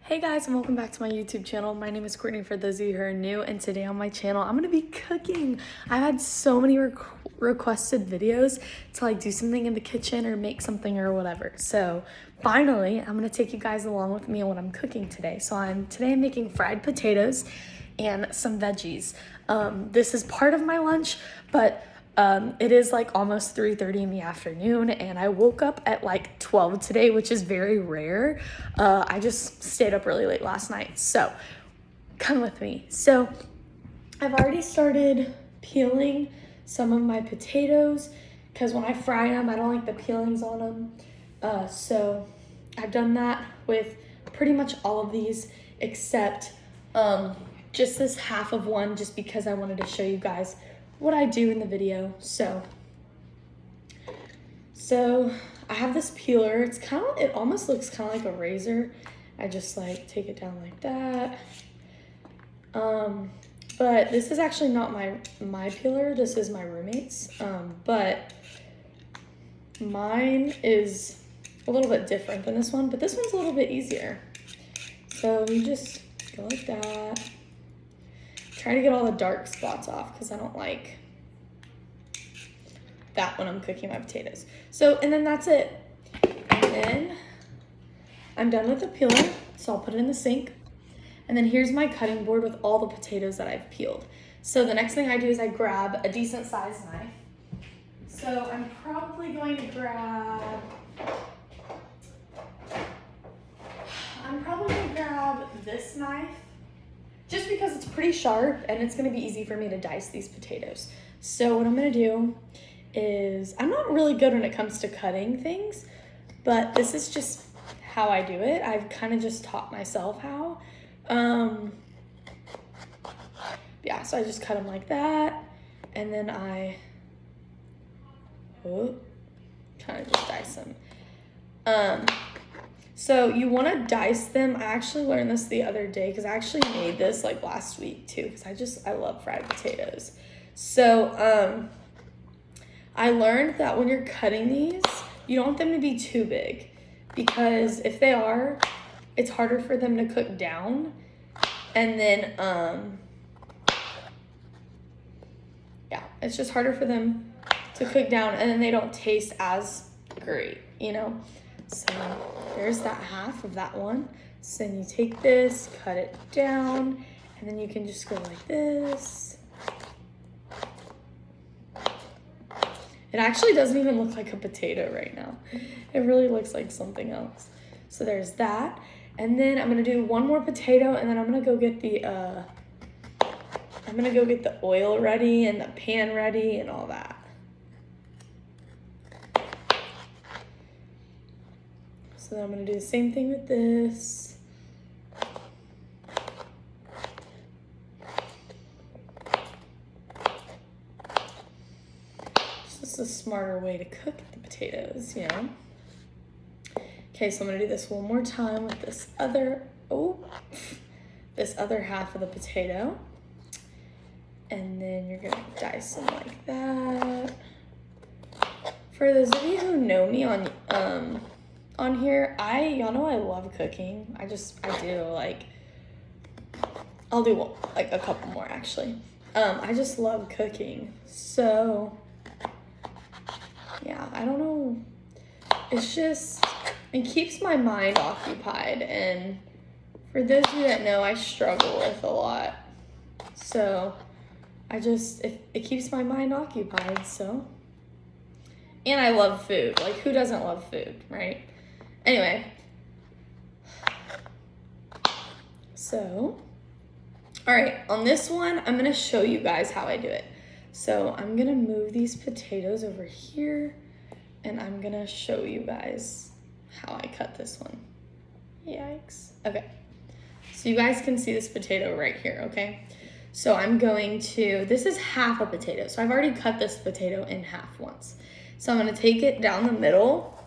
Hey guys, and welcome back to my YouTube channel. My name is Courtney for those of you who are new, and today on my channel I'm gonna be cooking. I've had so many requested videos to like do something in the kitchen or make something or whatever. So finally, I'm gonna take you guys along with me on what I'm cooking today. So I'm making fried potatoes and some veggies. This is part of my lunch, but it is like almost 3:30 in the afternoon, and I woke up at like 12 today, which is very rare. I just stayed up really late last night, so come with me. So I've already started peeling some of my potatoes because when I fry them, I don't like the peelings on them. So I've done that with pretty much all of these except just this half of one, just because I wanted to show you guys what I do in the video. So I have this peeler. It almost looks kind of like a razor. I just like take it down like that. But this is actually not my peeler. This is my roommate's. But mine is a little bit different than this one, but this one's a little bit easier. So you just go like that. Try to get all the dark spots off because I don't like that when I'm cooking my potatoes. So, and then that's it. And then I'm done with the peeler, so I'll put it in the sink. And then here's my cutting board with all the potatoes that I've peeled. So the next thing I do is I grab a decent sized knife. So I'm probably going to grab this knife, just because it's pretty sharp and it's gonna be easy for me to dice these potatoes. So what I'm gonna do is, I'm not really good when it comes to cutting things, but this is just how I do it. I've kind of just taught myself how. Yeah, so I just cut them like that, and then I kind of just dice them. So you want to dice them. I actually learned this the other day because I actually made this like last week too, because I love fried potatoes. So I learned that when you're cutting these, you don't want them to be too big, because if they are, it's harder for them to cook down. And then it's just harder for them to cook down, and then they don't taste as great, you know? So there's that half of that one. So then you take this, cut it down, and then you can just go like this. It actually doesn't even look like a potato right now. It really looks like something else. So there's that. And then I'm gonna do one more potato, and then I'm gonna go get the oil ready and the pan ready and all that. So then I'm gonna do the same thing with this. This is a smarter way to cook the potatoes, you know? Okay, so I'm gonna do this one more time with this other half of the potato. And then you're gonna dice them like that. For those of you who know me on here, y'all know I love cooking. I do, like, I'll do like a couple more actually. I just love cooking. So yeah, I don't know. It keeps my mind occupied, and for those of you that know, I struggle with a lot. So it keeps my mind occupied, so. And I love food. Like, who doesn't love food, right? Anyway. So, all right, on this one, I'm gonna show you guys how I do it. So I'm gonna move these potatoes over here, and I'm gonna show you guys how I cut this one. Yikes. Okay, so you guys can see this potato right here, okay? So this is half a potato. So I've already cut this potato in half once. So I'm gonna take it down the middle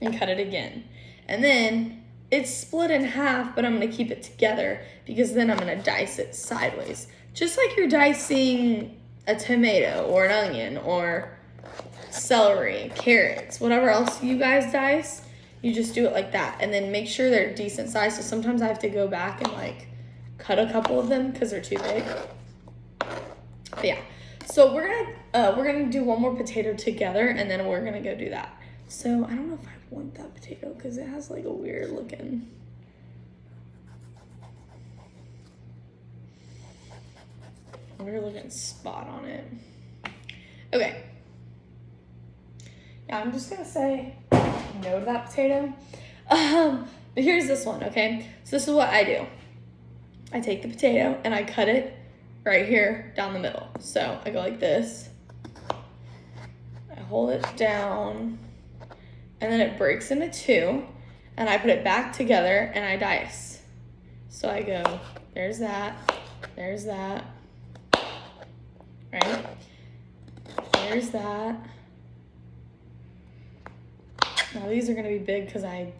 and cut it again. And then it's split in half, but I'm gonna keep it together because then I'm gonna dice it sideways. Just like you're dicing a tomato or an onion or celery, carrots, whatever else you guys dice, you just do it like that, and then make sure they're decent size. So sometimes I have to go back and like cut a couple of them because they're too big. But yeah, so we're gonna do one more potato together, and then we're gonna go do that. So I don't know if I want that potato because it has like a weird looking. Weird looking spot on it. Okay. Yeah, I'm just gonna say no to that potato. But here's this one, okay? So this is what I do. I take the potato and I cut it right here down the middle. So I go like this. I hold it down, and then it breaks into two, and I put it back together and I dice. So I go, there's that, right? There's that. Now these are gonna be big because I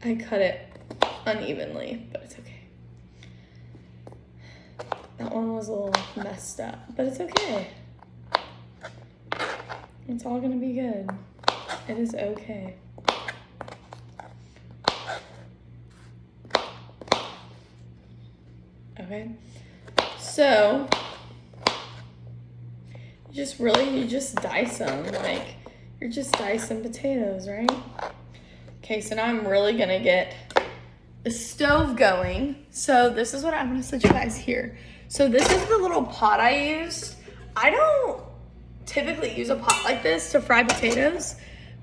cut it unevenly, but it's okay. That one was a little messed up, but it's okay. It's all gonna be good. It is okay. Okay, so you just dice them, like you're just dicing potatoes, right? Okay, so now I'm really gonna get the stove going. So this is what I'm gonna set you guys here. So this is the little pot I use. I don't typically use a pot like this to fry potatoes,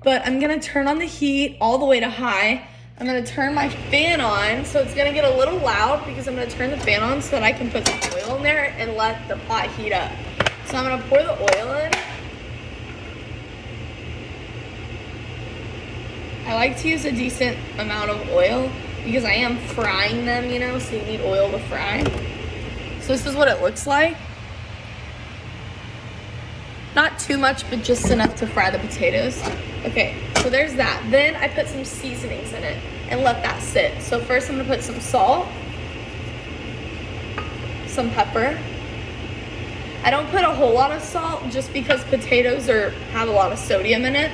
but I'm gonna turn on the heat all the way to high. I'm gonna turn my fan on, so it's gonna get a little loud because I'm gonna turn the fan on so that I can put some oil in there and let the pot heat up. So I'm gonna pour the oil in. I like to use a decent amount of oil because I am frying them, you know, so you need oil to fry. So this is what it looks like. Not too much, but just enough to fry the potatoes. Okay, so there's that. Then I put some seasonings in it and let that sit. So first I'm gonna put some salt, some pepper. I don't put a whole lot of salt just because potatoes have a lot of sodium in it.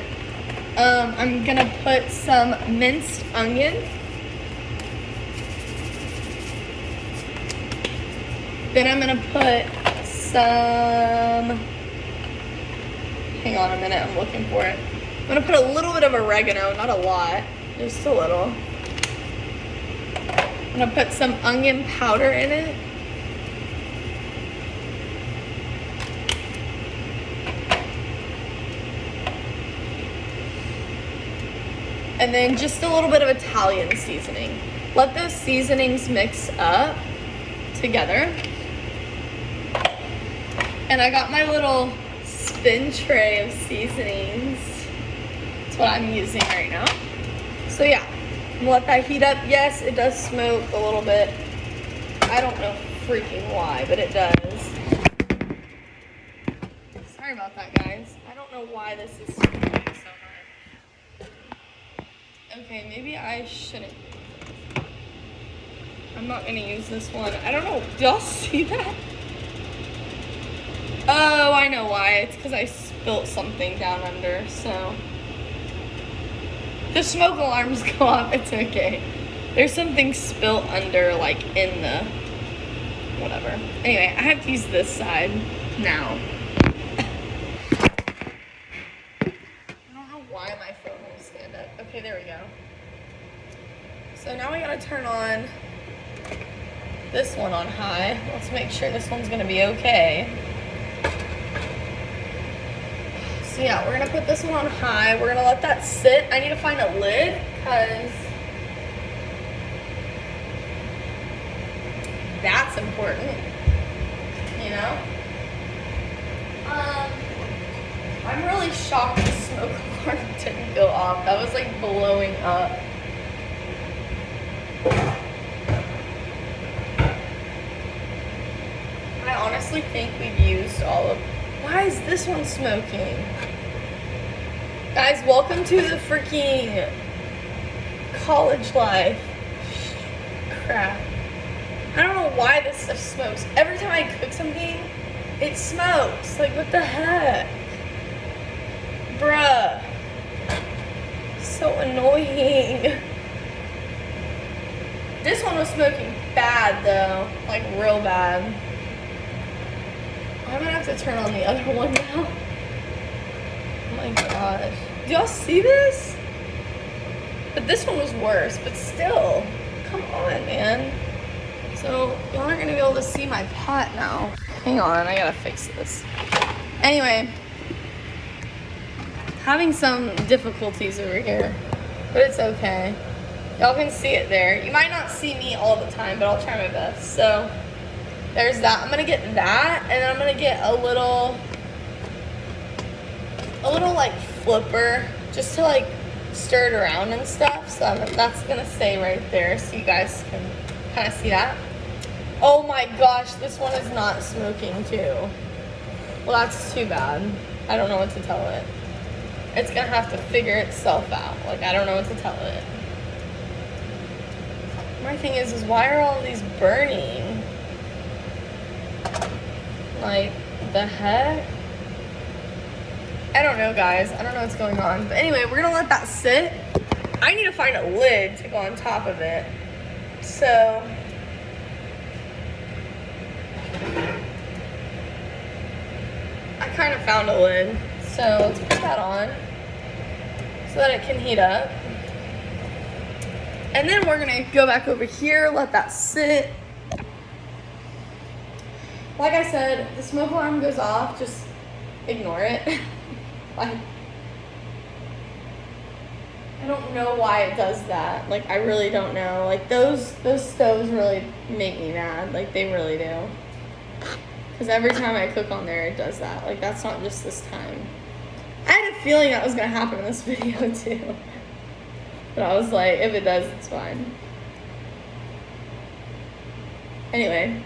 I'm gonna put some minced onion. Then I'm gonna put some, hang on a minute, I'm looking for it. I'm gonna put a little bit of oregano, not a lot, just a little. I'm gonna put some onion powder in it. And then just a little bit of Italian seasoning. Let those seasonings mix up together. And I got my little spin tray of seasonings. That's what I'm using right now. So yeah, I'm gonna let that heat up. Yes, it does smoke a little bit. I don't know freaking why, but it does. Sorry about that, guys. I don't know why this is smoking so hard. Okay, maybe I shouldn't. I'm not gonna use this one. I don't know. Do y'all see that? Oh, I know why. It's because I spilt something down under, so. The smoke alarms go off. It's okay. There's something spilt under, like, in the whatever. Anyway, I have to use this side now. I don't know why my phone won't stand up. Okay, there we go. So now we gotta turn on this one on high. Let's make sure this one's gonna be okay. So yeah, we're gonna put this one on high. We're gonna let that sit. I need to find a lid because that's important, you know? I'm really shocked the smoke alarm didn't go off. That was like blowing up. I honestly think we've used all of. Why is this one smoking? Guys, welcome to the freaking college life. Crap. I don't know why this stuff smokes. Every time I cook something, it smokes. Like, what the heck? Bruh. So so annoying. This one was smoking bad though, like real bad. I'm gonna have to turn on the other one now. Oh my gosh. Do y'all see this? But this one was worse, but still, come on, man. So y'all aren't gonna be able to see my pot now. Hang on, I gotta fix this. Anyway, having some difficulties over here, but it's okay. Y'all can see it there. You might not see me all the time, but I'll try my best. So there's that. I'm gonna get that, and then I'm gonna get a little like flipper just to like stir it around and stuff. So that's gonna stay right there so you guys can kind of see that. Oh my gosh, this one is not smoking too. Well, that's too bad. I don't know what to tell it. It's gonna have to figure itself out. Like, I don't know what to tell it. My thing is why are all these burning? Like, the heck? I don't know, guys. I don't know what's going on. But anyway, we're gonna let that sit. I need to find a lid to go on top of it. So, I kind of found a lid. So, let's put that on so that it can heat up. And then we're gonna go back over here, let that sit. Like I said, the smoke alarm goes off, just ignore it. Like, I don't know why it does that. Like, I really don't know. Like, those stoves really make me mad. Like, they really do. Because every time I cook on there, it does that. Like, that's not just this time. I had a feeling that was gonna happen in this video too. But I was like, if it does, it's fine. Anyway,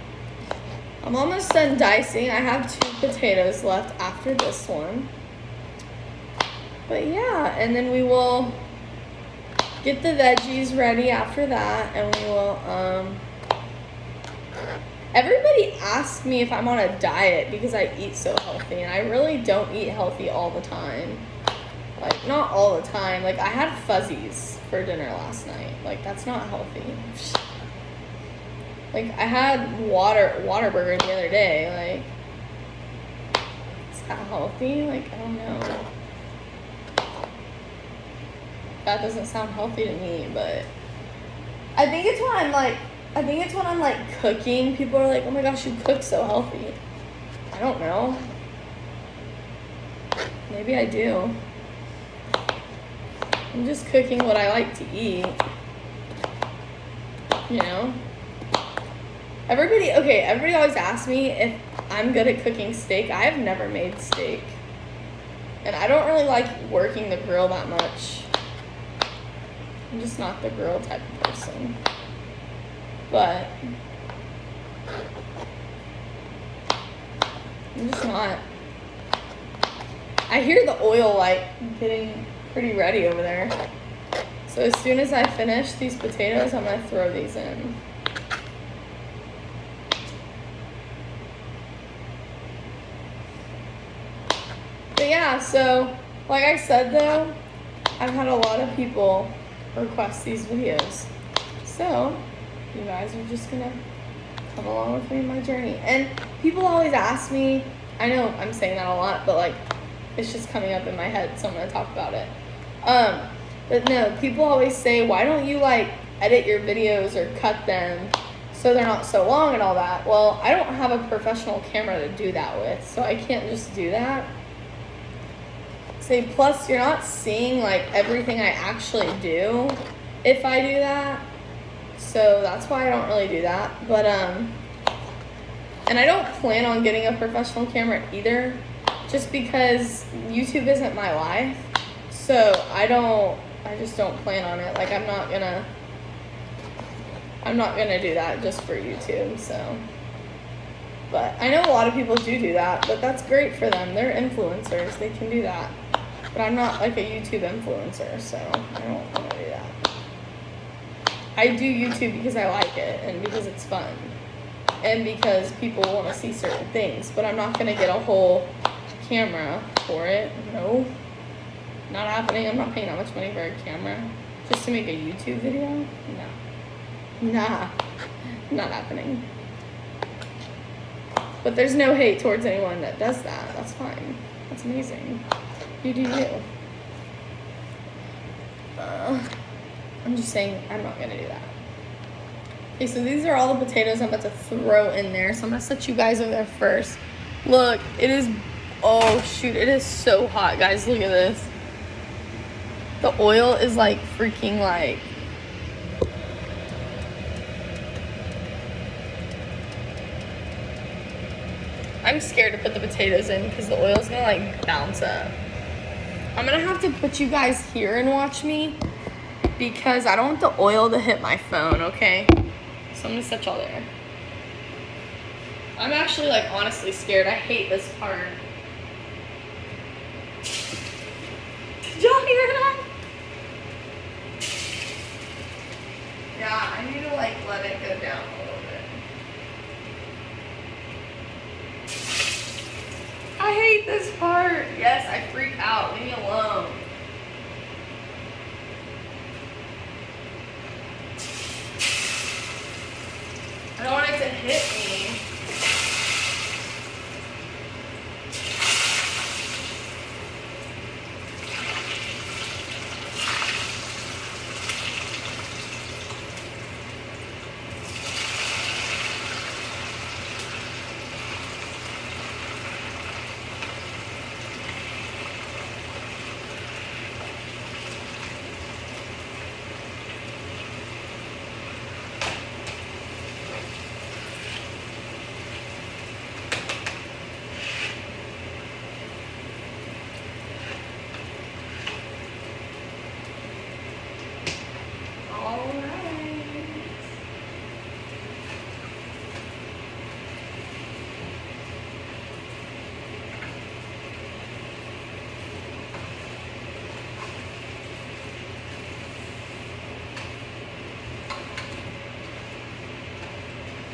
I'm almost done dicing. I have 2 potatoes left after this one. But yeah, and then we will get the veggies ready after that, and we will, everybody asks me if I'm on a diet because I eat so healthy, and I really don't eat healthy all the time. Like, not all the time. Like, I had fuzzies for dinner last night. Like, that's not healthy. Like, I had Whataburger the other day. Like, is that healthy? Like, I don't know. That doesn't sound healthy to me, but I think it's when I'm like cooking, people are like, oh my gosh, you cook so healthy. I don't know. Maybe I do. I'm just cooking what I like to eat. You know? Everybody always asks me if I'm good at cooking steak. I have never made steak. And I don't really like working the grill that much. I'm just not the grill type of person. But I'm just not. I hear the oil like getting pretty ready over there. So as soon as I finish these potatoes, I'm gonna throw these in. But yeah, so like I said though, I've had a lot of people request these videos. So you guys are just gonna come along with me in my journey. And people always ask me, I know I'm saying that a lot, but like it's just coming up in my head, so I'm gonna talk about it. But no, people always say, why don't you like edit your videos or cut them so they're not so long and all that? Well, I don't have a professional camera to do that with, so I can't just do that. Plus you're not seeing like everything I actually do if I do that. So that's why I don't really do that. But and I don't plan on getting a professional camera either, just because YouTube isn't my life. So I just don't plan on it. Like I'm not gonna do that just for YouTube. So, but I know a lot of people do that, but that's great for them. They're influencers, they can do that. But I'm not like a YouTube influencer, so I don't want to do that. I do YouTube because I like it and because it's fun and because people want to see certain things, but I'm not going to get a whole camera for it. No. Not happening. I'm not paying that much money for a camera just to make a YouTube video. No. Nah. Not happening. But there's no hate towards anyone that does that. That's fine. That's amazing. You do you. I'm just saying I'm not gonna do that. Okay, so these are all the potatoes I'm about to throw in there. So I'm gonna set you guys over there first. Look, it is, oh shoot, it is so hot, guys. Look at this. The oil is like freaking like, I'm scared to put the potatoes in because the oil's gonna like bounce up. I'm gonna have to put you guys here and watch me because I don't want the oil to hit my phone, okay? So I'm gonna set y'all there. I'm actually like honestly scared. I hate this part. Did y'all hear that? Yeah, I need to like let it go down a little bit. I hate this part. Yes, I freak out. Leave me alone. I don't want it to hit me.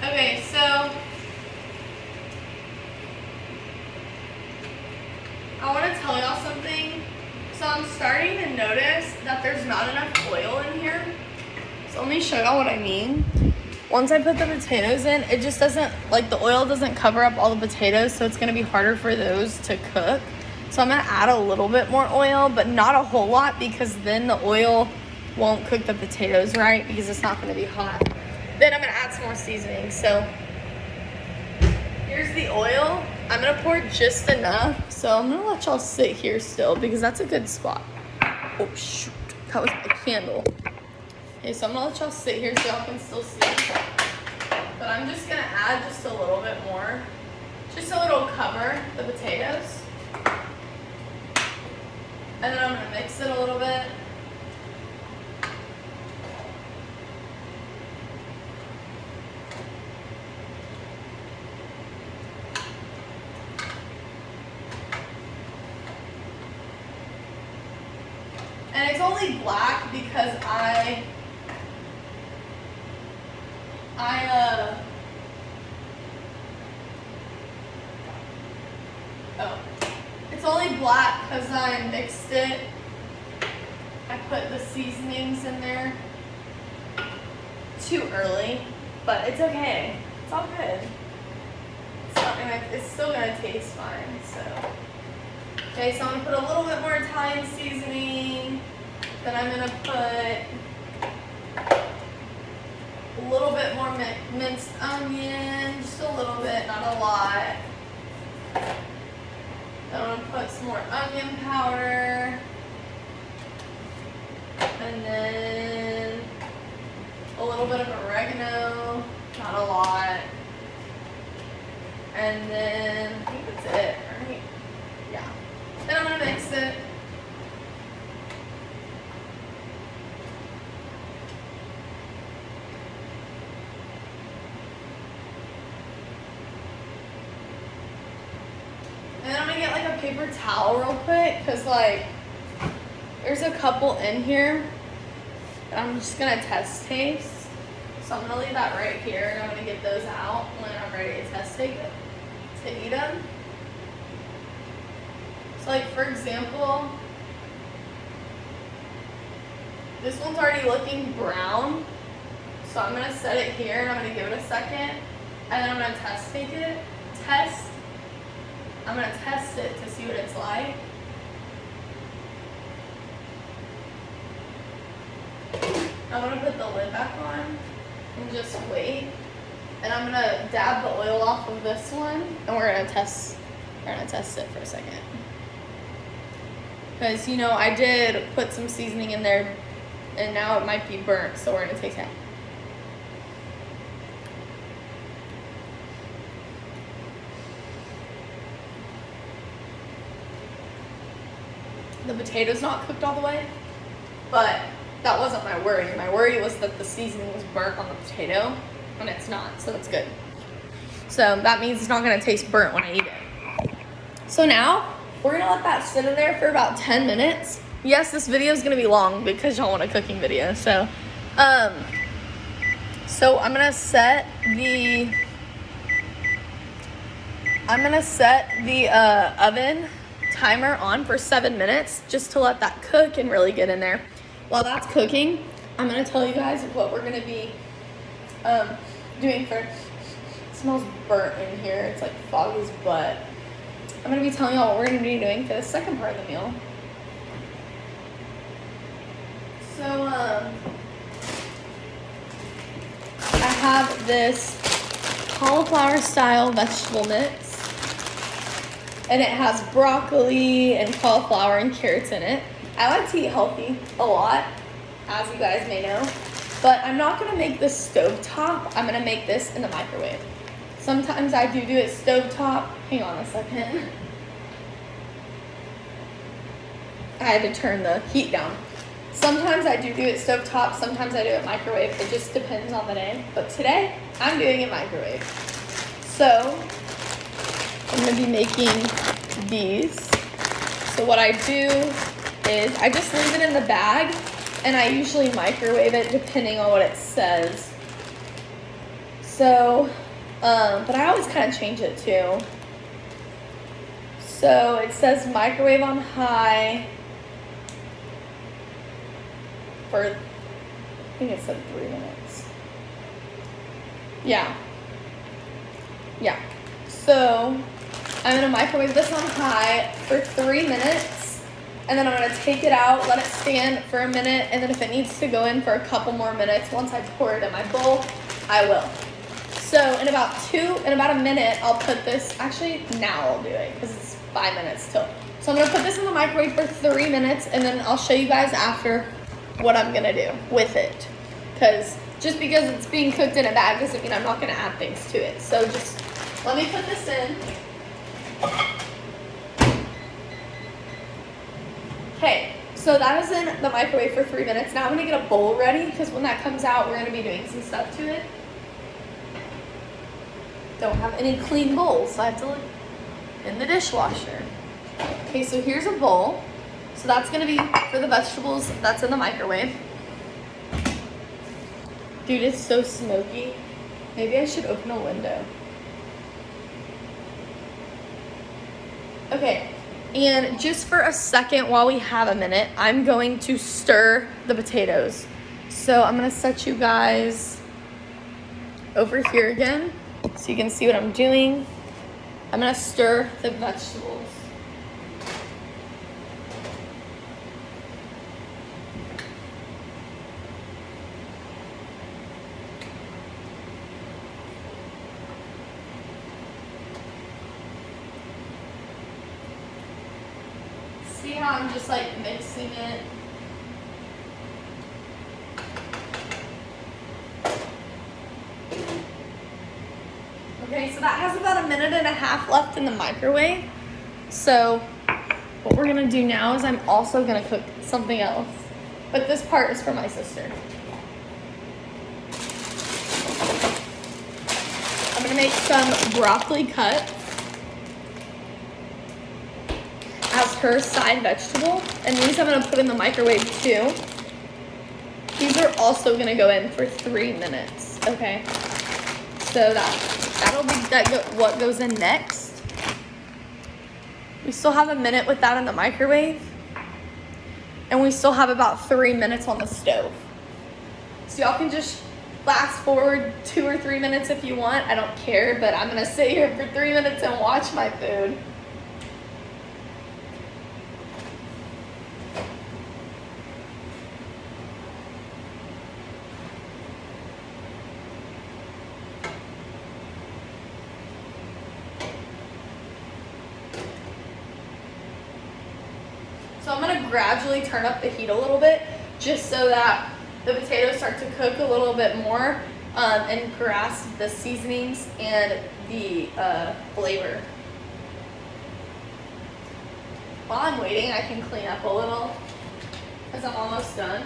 Okay, so I want to tell y'all something. So I'm starting to notice that there's not enough oil in here. So let me show y'all what I mean. Once I put the potatoes in, it just doesn't, like the oil doesn't cover up all the potatoes, so it's going to be harder for those to cook. So I'm going to add a little bit more oil, but not a whole lot because then the oil won't cook the potatoes right because it's not going to be hot. Then I'm going to add some more seasoning. So here's the oil. I'm going to pour just enough. So I'm going to let y'all sit here still because that's a good spot. Oh, shoot. That was my candle. Okay, so I'm going to let y'all sit here so y'all can still see. But I'm just going to add just a little bit more. Just so it'll cover the potatoes. And then I'm going to mix it a little bit. And it's only black because it's only black because I mixed it. I put the seasonings in there too early, but it's okay. It's all good. It's still gonna taste fine, so. Okay, so I'm gonna put a little bit more Italian seasoning. Then I'm gonna put a little bit more minced onion, just a little bit, not a lot. Then I'm gonna put some more onion powder. And then a little bit of oregano, not a lot. And then I think that's it, right? Yeah. Then I'm gonna mix it. And then I'm gonna get like a paper towel real quick, cause like there's a couple in here that I'm just gonna test taste. So I'm gonna leave that right here, and I'm gonna get those out when I'm ready to test take it, to eat them. So like for example, This one's already looking brown. So I'm gonna set it here and I'm gonna give it a second. And then I'm gonna I'm gonna test it to see what it's like. I'm gonna put the lid back on and just wait. And I'm gonna dab the oil off of this one and we're gonna test it for a second. Because, you know, I did put some seasoning in there and now it might be burnt, so we're gonna taste it. The potato's not cooked all the way, but that wasn't my worry. My worry was that the seasoning was burnt on the potato, and it's not, so that's good. So that means it's not gonna taste burnt when I eat it. So now, we're gonna let that sit in there for about 10 minutes. Yes, this video is gonna be long because y'all want a cooking video, so. So I'm gonna set the oven timer on for 7 minutes just to let that cook and really get in there. While that's cooking, I'm gonna tell you guys what we're gonna be doing for. It smells burnt in here. It's like foggy as butt. I'm gonna be telling y'all what we're gonna be doing for the second part of the meal. So I have this cauliflower style vegetable mix. And it has broccoli and cauliflower and carrots in it. I like to eat healthy a lot, as you guys may know. But I'm not gonna make this stovetop. I'm gonna make this in the microwave. Sometimes I do it stovetop. Hang on a second. I had to turn the heat down. Sometimes I do it stovetop, sometimes I do it microwave. It just depends on the day. But today, I'm doing it microwave. So, I'm gonna be making these. So what I do is I just leave it in the bag and I usually microwave it depending on what it says. So, but I always kind of change it too. So it says microwave on high for, I think it said 3 minutes. Yeah. So I'm gonna microwave this on high for 3 minutes, and then I'm gonna take it out, let it stand for a minute, and then if it needs to go in for a couple more minutes, once I pour it in my bowl, I will. So in about a minute, I'll put this, actually now I'll do it, because it's 5 minutes till. So I'm gonna put this in the microwave for 3 minutes, and then I'll show you guys after what I'm gonna do with it. Because just because it's being cooked in a bag doesn't mean I'm not gonna add things to it. So just let me put this in. Okay, so that is in the microwave for 3 minutes. Now I'm gonna get a bowl ready because when that comes out, we're gonna be doing some stuff to it. Don't have any clean bowls, so I have to look in the dishwasher. Okay, so here's a bowl. So that's gonna be for the vegetables that's in the microwave. Dude, it's so smoky. Maybe I should open a window. Okay, and just for a second while we have a minute, I'm going to stir the potatoes. So I'm gonna set you guys over here again so you can see what I'm doing. I'm gonna stir the vegetables. See how I'm just like mixing it? Okay, so that has about 1.5 minutes left in the microwave. So what we're gonna do now is I'm also gonna cook something else. But this part is for my sister. I'm gonna make some broccoli cuts as her side vegetable, and these I'm gonna put in the microwave too. These are also gonna go in for 3 minutes, okay? So that'll be what goes in next. We still have 1 minute with that in the microwave. And and we still have about 3 minutes on the stove. So y'all can just fast forward 2 or 3 minutes if you want. I don't care, but I'm gonna sit here for 3 minutes and watch my food. So I'm gonna gradually turn up the heat a little bit just so that the potatoes start to cook a little bit more and grasp the seasonings and the flavor. While I'm waiting, I can clean up a little because I'm almost done.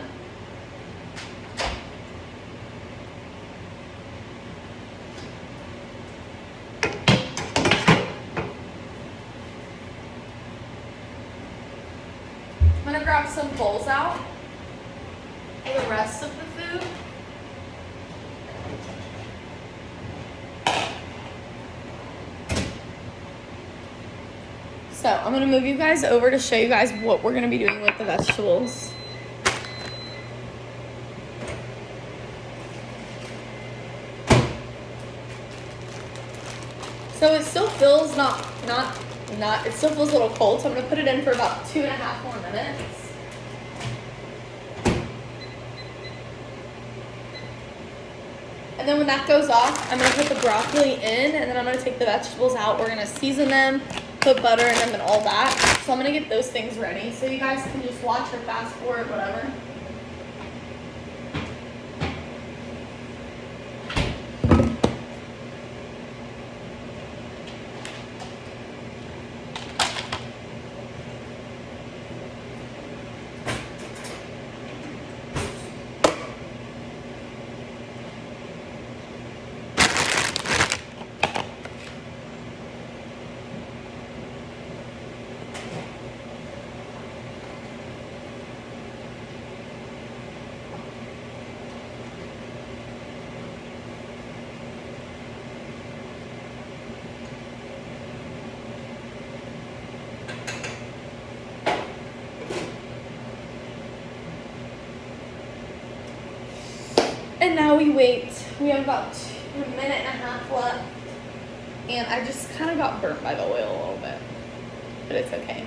I'm gonna grab some bowls out for the rest of the food. So I'm gonna move you guys over to show you guys what we're gonna be doing with the vegetables. So it still feels it still feels a little cold, so I'm gonna put it in for about 2.5 more minutes. And then when that goes off, I'm gonna put the broccoli in, and then I'm gonna take the vegetables out. We're gonna season them, put butter in them and all that. So I'm gonna get those things ready. So you guys can just watch or fast forward, whatever. And now we wait. We have about 1.5 minutes left. And I just kind of got burnt by the oil a little bit. But it's okay.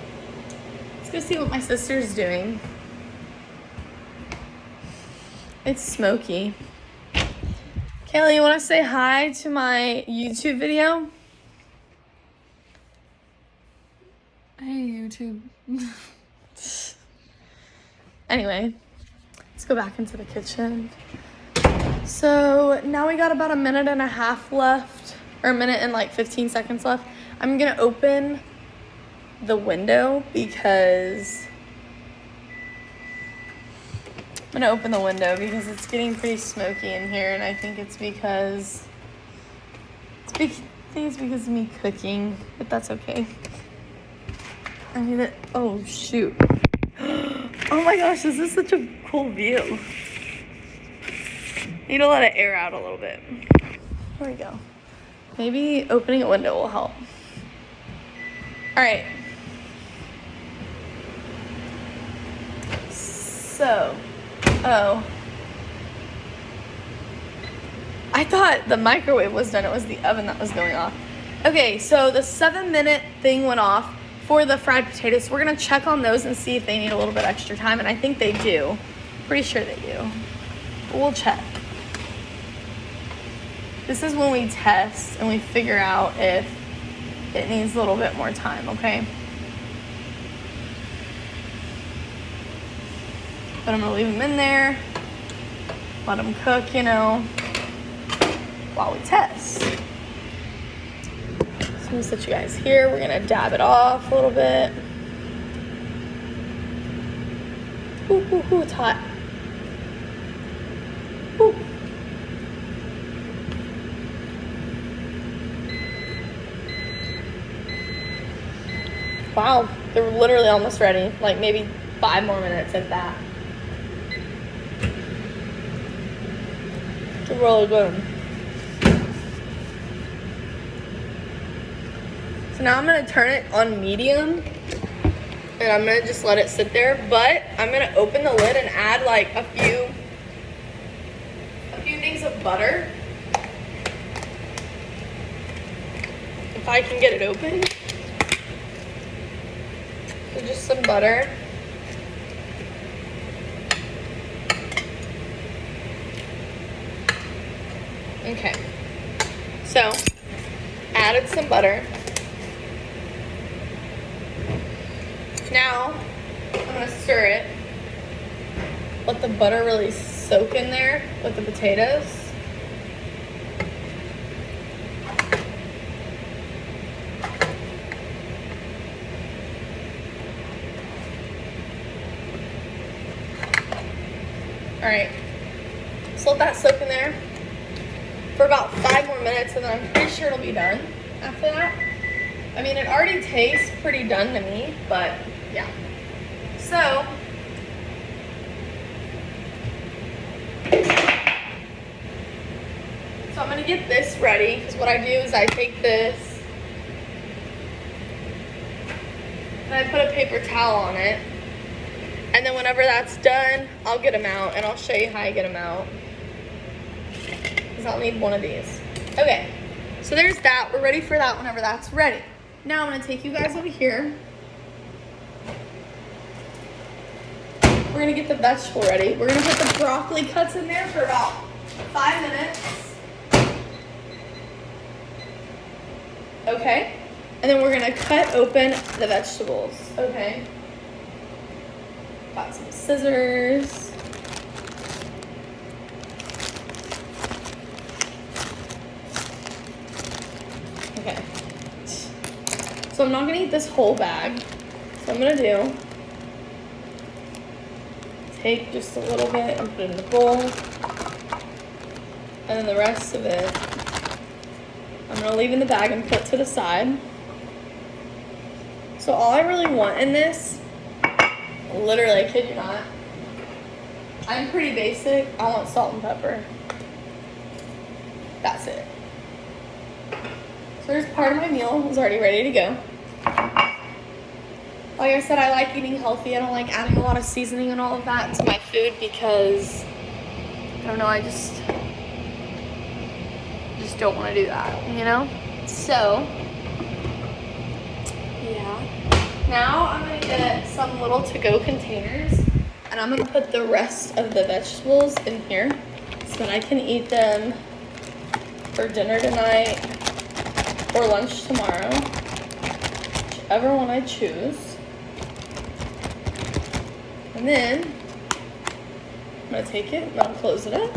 Let's go see what my sister's doing. It's smoky. Kayla, you want to say hi to my YouTube video? Hey, YouTube. Anyway, let's go back into the kitchen. So now we got about 1.5 minutes left, or 1 minute and like 15 seconds left. I'm gonna open the window because it's getting pretty smoky in here, and I think it's because of me cooking, but that's okay. I need it. Oh shoot. Oh my gosh, this is such a cool view. Need to let it air out a little bit. There we go. Maybe opening a window will help. All right. So, I thought the microwave was done. It was the oven that was going off. Okay, so the 7-minute thing went off for the fried potatoes. So we're gonna check on those and see if they need a little bit extra time, and I think they do. Pretty sure they do. But we'll check. This is when we test and we figure out if it needs a little bit more time, okay? But I'm gonna leave them in there, let them cook, while we test. So I'm gonna set you guys here. We're gonna dab it off a little bit. Ooh, it's hot. Ooh. Wow, they're literally almost ready. Like maybe 5 more minutes if that. It's really good. So now I'm gonna turn it on medium And I'm gonna just let it sit there, but I'm gonna open the lid and add like a few things of butter. If I can get it open. So just some butter. Okay. So, added some butter. Now, I'm gonna stir it. Let the butter really soak in there with the potatoes. All right, so let that soak in there for about 5 more minutes, and then I'm pretty sure it'll be done after that. I mean, it already tastes pretty done to me, but yeah. So, I'm gonna get this ready, because what I do is I take this and I put a paper towel on it. And then whenever that's done, I'll get them out, and I'll show you how I get them out. Because I'll need one of these. Okay, so there's that. We're ready for that whenever that's ready. Now I'm gonna take you guys over here. We're gonna get the vegetable ready. We're gonna put the broccoli cuts in there for about 5 minutes. Okay, and then we're gonna cut open the vegetables. Okay. Got some scissors. Okay. So I'm not gonna eat this whole bag. So I'm gonna do, take just a little bit and put it in the bowl. And then the rest of it, I'm gonna leave in the bag and put to the side. So all I really want in this, literally, I kid you not, I'm pretty basic. I want salt and pepper. That's it. So there's part of my meal is already ready to go. Like I said, I like eating healthy. I don't like adding a lot of seasoning and all of that to my food because, I don't know, I just don't want to do that, you know? So, yeah. Now I'm going to get some little to-go containers, and I'm going to put the rest of the vegetables in here so that I can eat them for dinner tonight or lunch tomorrow, whichever one I choose. And then I'm going to take it and I'll close it up,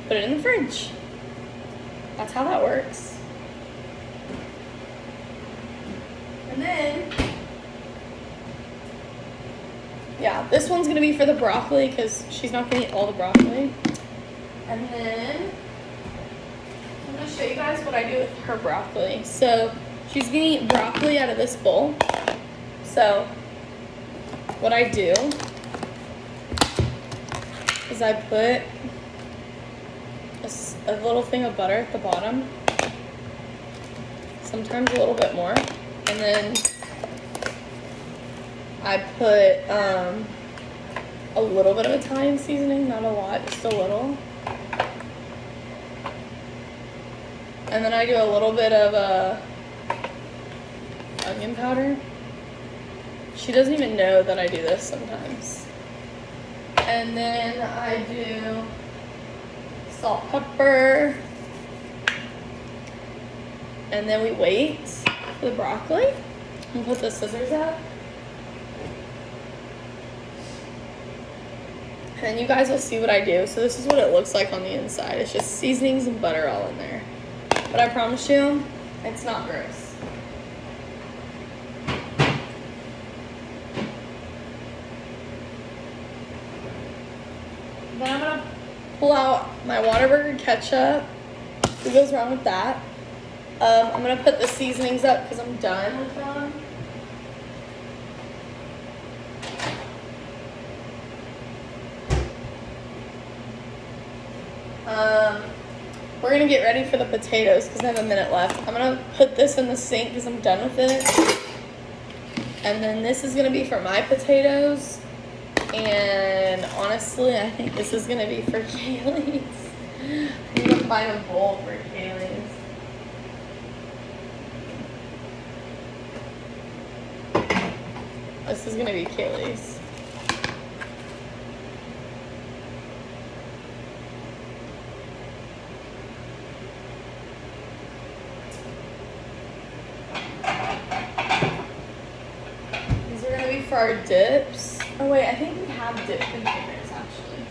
put it in the fridge. That's how that works. And then, yeah, this one's gonna be for the broccoli because she's not gonna eat all the broccoli. And then I'm gonna show you guys what I do with her broccoli. So she's gonna eat broccoli out of this bowl. So what I do is I put a little thing of butter at the bottom, sometimes a little bit more, and then I put a little bit of Italian seasoning, not a lot, just a little, and then I do a little bit of onion powder. She doesn't even know that I do this sometimes. And then I do salt, pepper, and then we wait for the broccoli and put the scissors out. And then you guys will see what I do. So this is what it looks like on the inside. It's just seasonings and butter all in there. But I promise you, it's not gross. Then I'm gonna pull out my Whataburger ketchup. What goes wrong with that? I'm gonna put the seasonings up because I'm done with them. We're gonna get ready for the potatoes because I have a minute left. I'm gonna put this in the sink because I'm done with it. And then this is gonna be for my potatoes. And honestly, I think this is gonna be for Kaylee's. I need to find a bowl for Kaylee's. This is gonna be Kaylee's. These are gonna be for our dips. Oh wait, I think we have dip containers actually.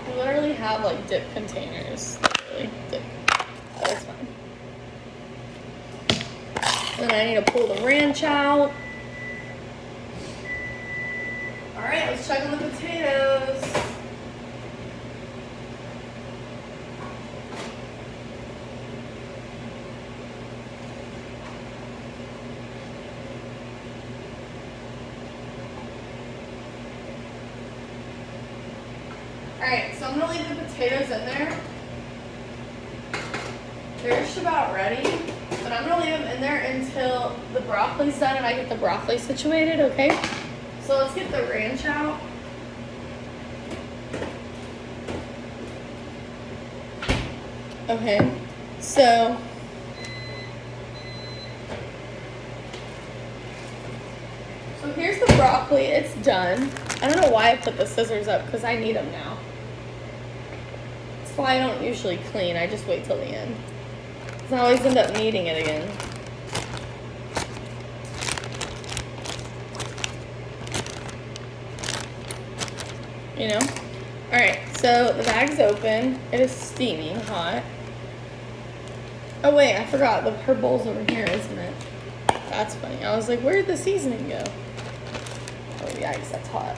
We literally have like dip containers. Really, dip. That's fine. Then I need to pull the ranch out. Alright, let's check on the potatoes. Alright, so I'm gonna leave the potatoes in there. They're just about ready, but I'm gonna leave them in there until the broccoli's done and I get the broccoli situated, okay? So let's get the ranch out. Okay, so here's the broccoli. It's done. I don't know why I put the scissors up because I need them now. That's why I don't usually clean. I just wait till the end. Because I always end up needing it again. You know? Alright, so the bag's open. It is steaming hot. Oh wait, I forgot. Her bowl's over here, isn't it? That's funny. I was like, where did the seasoning go? Oh yikes, that's hot.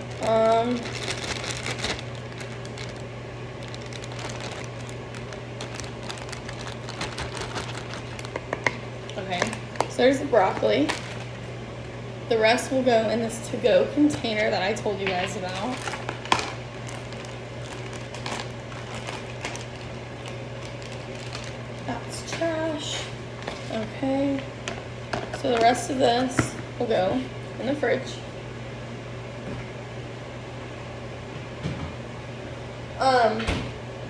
Okay, so there's the broccoli. The rest will go in this to-go container that I told you guys about. That's trash. Okay. So the rest of this will go in the fridge.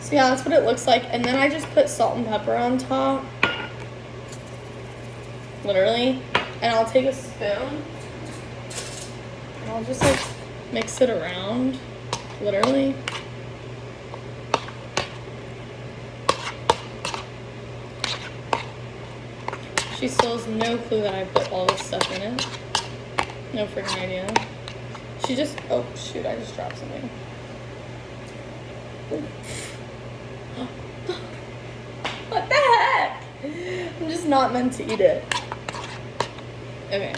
So yeah, that's what it looks like. And then I just put salt and pepper on top. Literally. And I'll take a spoon. And I'll just like mix it around. Literally. She still has no clue that I put all this stuff in it. No freaking idea. She just, oh shoot, I just dropped something. What the heck? I'm just not meant to eat it. Okay.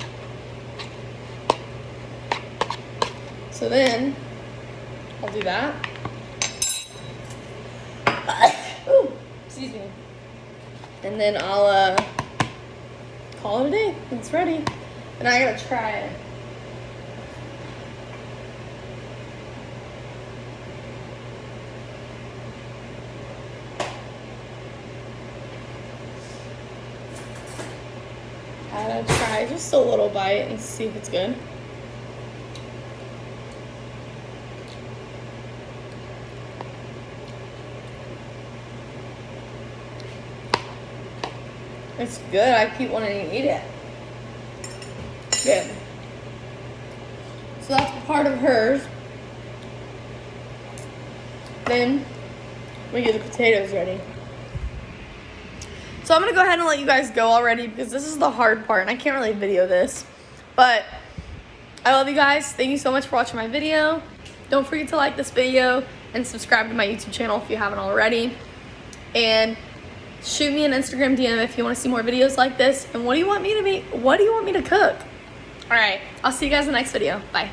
So then, I'll do that. Ooh, excuse me. And then I'll, call it a day. It's ready. And I gotta try it. Gotta try just a little bite and see if it's good. It's good. I keep wanting to eat it. Good. So that's part of hers. Then we get the potatoes ready. So I'm going to go ahead and let you guys go already because this is the hard part and I can't really video this. But I love you guys. Thank you so much for watching my video. Don't forget to like this video and subscribe to my YouTube channel if you haven't already. And shoot me an Instagram DM if you want to see more videos like this. And what do you want me to make? What do you want me to cook? All right. I'll see you guys in the next video. Bye.